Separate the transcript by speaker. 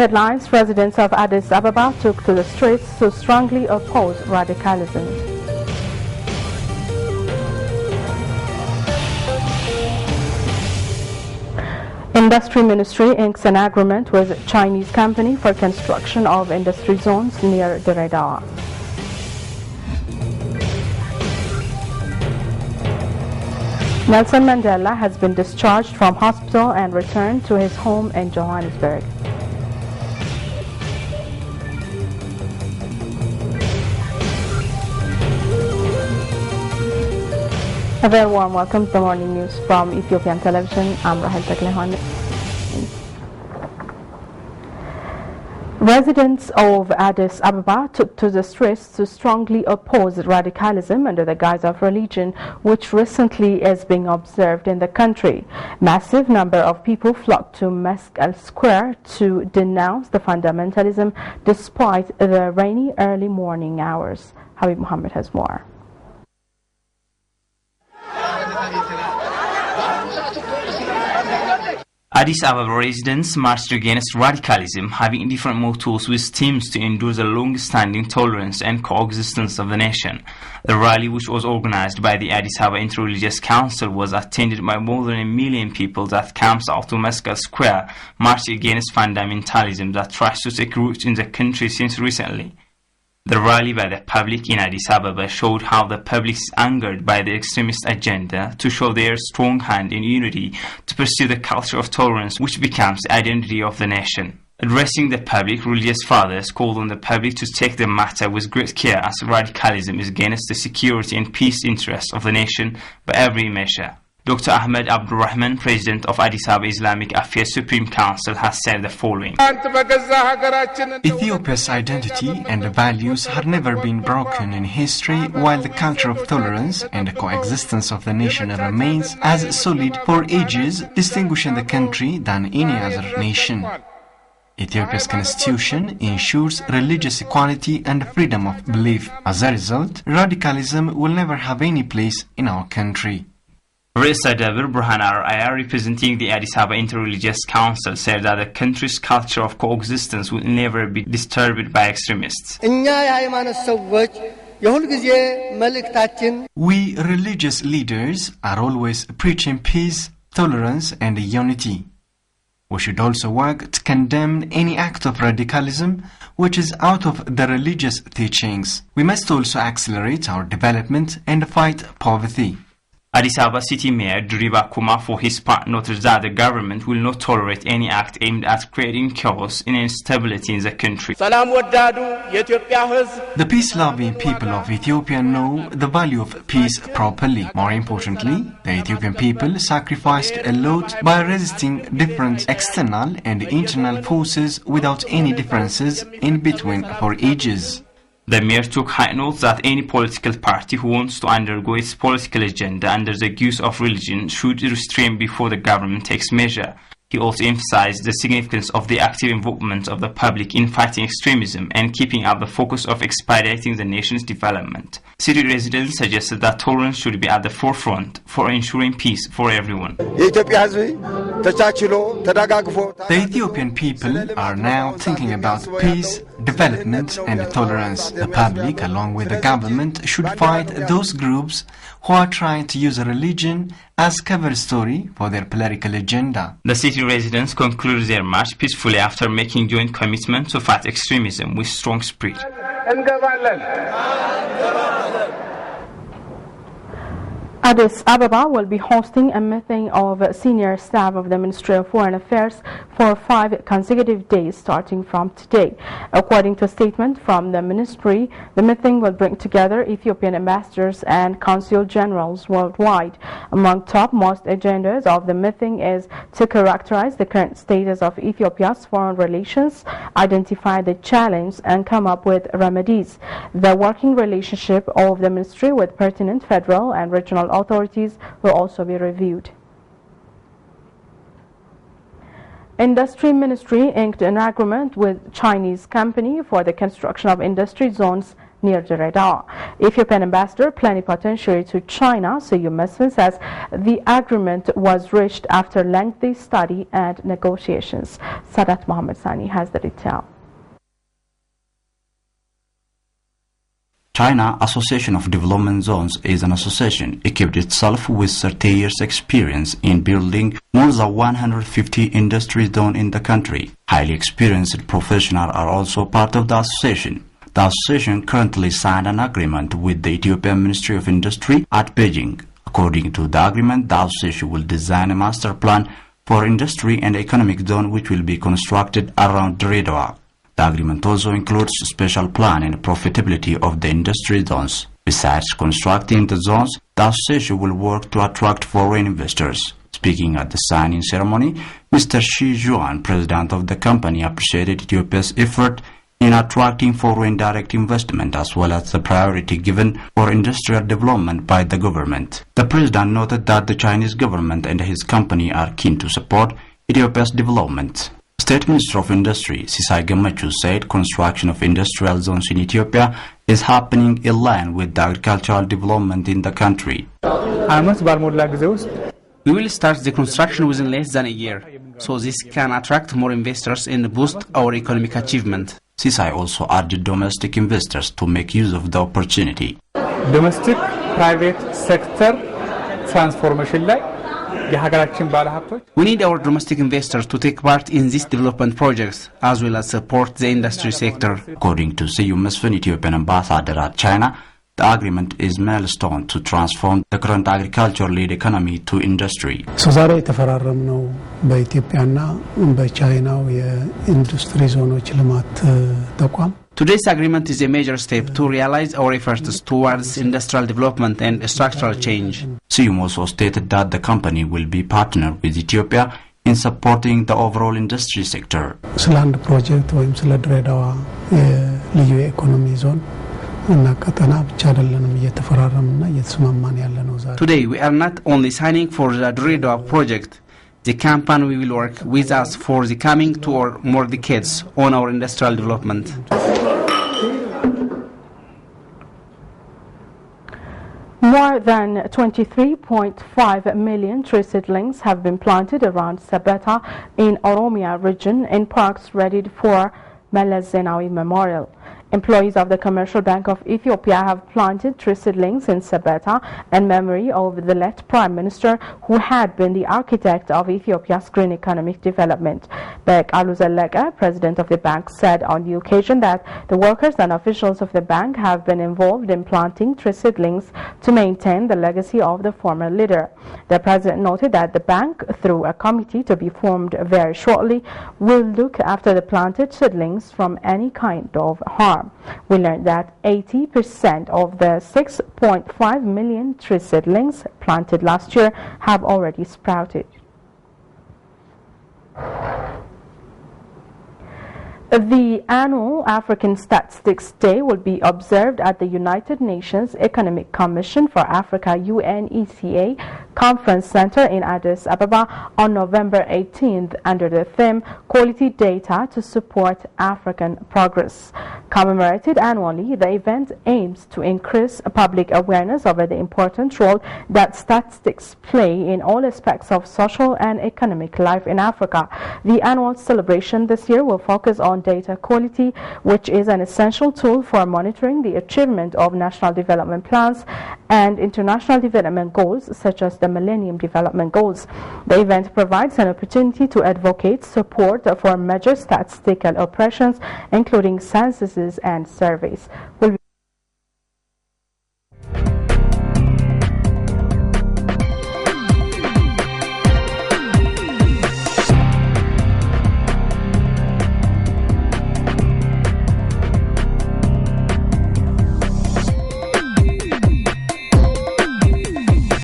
Speaker 1: Headlines: Residents of Addis Ababa took to the streets to strongly oppose radicalism. Industry Ministry inks an agreement with Chinese company for construction of industry zones near Dire. Nelson Mandela has been discharged from hospital and returned to his home in Johannesburg. A very warm welcome to the morning news from Ethiopian Television. I'm Rahel Teklehon. Residents of Addis Ababa took to the streets to strongly oppose radicalism under the guise of religion, which recently is being observed in the country. Massive number of people flocked to Meskel Square to denounce the fundamentalism despite the rainy early morning hours. Habib Mohammed has more.
Speaker 2: Addis Ababa residents marched against radicalism, having different mottos with themes to endure the long-standing tolerance and coexistence of the nation. The rally, which was organized by the Addis Ababa Interreligious Council, was attended by more than 1 million people that camps out to Meskel Square, marching against fundamentalism that tries to take root in the country since recently. The rally by the public in Addis Ababa showed how the public is angered by the extremist agenda to show their strong hand in unity to pursue the culture of tolerance which becomes the identity of the nation. Addressing the public, religious fathers called on the public to take the matter with great care as radicalism is against the security and peace interests of the nation by every measure. Dr. Ahmed Abdurrahman, President of Addis Ababa Islamic Affairs Supreme Council, has said the following.
Speaker 3: Ethiopia's identity and values have never been broken in history, while the culture of tolerance and coexistence of the nation remains as solid for ages, distinguishing the country than any other nation. Ethiopia's constitution ensures religious equality and freedom of belief. As a result, radicalism will never have any place in our country.
Speaker 2: Reza Dabir Burhan Araya, representing the Addis Ababa Interreligious Council, said that the country's culture of coexistence will never be disturbed by extremists.
Speaker 3: We religious leaders are always preaching peace, tolerance and unity. We should also work to condemn any act of radicalism which is out of the religious teachings. We must also accelerate our development and fight poverty.
Speaker 2: Addis Ababa City Mayor Duriba Kuma, for his part, noted that the government will not tolerate any act aimed at creating chaos and instability in the country.
Speaker 3: The peace-loving people of Ethiopia know the value of peace properly. More importantly, the Ethiopian people sacrificed a lot by resisting different external and internal forces without any differences in between for ages.
Speaker 2: The mayor took high note that any political party who wants to undergo its political agenda under the guise of religion should restrain before the government takes measure. He also emphasized the significance of the active involvement of the public in fighting extremism and keeping up the focus of expediting the nation's development. City residents suggested that tolerance should be at the forefront for ensuring peace for everyone.
Speaker 3: The Ethiopian people are now thinking about peace, development and tolerance. The public, along with the government, should fight those groups who are trying to use religion as cover story for their political agenda.
Speaker 2: The city residents concluded their march peacefully after making joint commitment to fight extremism with strong spirit.
Speaker 1: Addis Ababa will be hosting a meeting of senior staff of the Ministry of Foreign Affairs for 5 consecutive days starting from today. According to a statement from the ministry, the meeting will bring together Ethiopian ambassadors and consul generals worldwide. Among topmost agendas of the meeting is to characterize the current status of Ethiopia's foreign relations, identify the challenge and come up with remedies. The working relationship of the ministry with pertinent federal and regional authorities will also be reviewed. Industry Ministry inked an agreement with Chinese company for the construction of industry zones near Jeddah. Ethiopian ambassador plenipotentiary to China, Seyum Mesfin, says the agreement was reached after lengthy study and negotiations. Sadat Mohammed Sani has the detail.
Speaker 4: China Association of Development Zones is an association equipped itself with 30 years experience in building more than 150 industry zones in the country. Highly experienced professionals are also part of the association. The association currently signed an agreement with the Ethiopian Ministry of Industry at Beijing. According to the agreement, the association will design a master plan for industry and economic zone which will be constructed around Jeddah. The agreement also includes a special plan and profitability of the industry zones. Besides constructing the zones, the association will work to attract foreign investors. Speaking at the signing ceremony, Mr. Shi Zhuan, president of the company, appreciated Ethiopia's effort in attracting foreign direct investment as well as the priority given for industrial development by the government. The president noted that the Chinese government and his company are keen to support Ethiopia's development. State Minister of Industry, Sisai Gemachu, said construction of industrial zones in Ethiopia is happening in line with the agricultural development in the country.
Speaker 5: We will start the construction within less than a year, so this can attract more investors and boost our economic achievement.
Speaker 4: Sisai also urged domestic investors to make use of the opportunity.
Speaker 6: Domestic private sector transformation
Speaker 5: We need our domestic investors to take part in these development projects as well as support the industry sector.
Speaker 4: According to Seyum Mesfin, Ethiopian ambassador at China, the agreement is a milestone to transform the current agriculture-led economy to industry.
Speaker 7: ዛሬ የተፈራረምነው በኢትዮጵያና በቻይናው የኢንዱስትሪ ዞኖች ልማት ተቋም
Speaker 5: Today's agreement is a major step to realize our efforts towards industrial development and structural change.
Speaker 4: Seyum also stated that the company will be partnered with Ethiopia in supporting the overall industry sector.
Speaker 7: ስለ አንድ ፕሮጀክት ወይም ስለ ድሬዳዋ የልዩ ኢኮኖሚ ዞን እና ቀጠና ብቻ አይደለንም እየተፈራረምና እየተስማማን ያለነው ዛሬ
Speaker 5: Today we are not only signing for the Jeddah project. The company will work with us for the coming 2 or more decades on our industrial development.
Speaker 1: More than 23.5 million tree seedlings have been planted around Sabata in Oromia region in parks readied for Meles Zenawi Memorial. Employees of the Commercial Bank of Ethiopia have planted tree seedlings in Sabata in memory of the late Prime Minister who had been the architect of Ethiopia's green economic development. Bek Aluzaleka, president of the bank, said on the occasion that the workers and officials of the bank have been involved in planting tree seedlings to maintain the legacy of the former leader. The president noted that the bank, through a committee to be formed very shortly, will look after the planted seedlings from any kind of harm. We learned that 80% of the 6.5 million tree seedlings planted last year have already sprouted. The annual African Statistics Day will be observed at the United Nations Economic Commission for Africa UNECA Conference Center in Addis Ababa on November 18th under the theme Quality Data to Support African Progress. Commemorated annually, the event aims to increase public awareness over the important role that statistics play in all aspects of social and economic life in Africa. The annual celebration this year will focus on data quality, which is an essential tool for monitoring the achievement of national development plans and international development goals such as the Millennium Development Goals. The event provides an opportunity to advocate support for major statistical operations including censuses and surveys.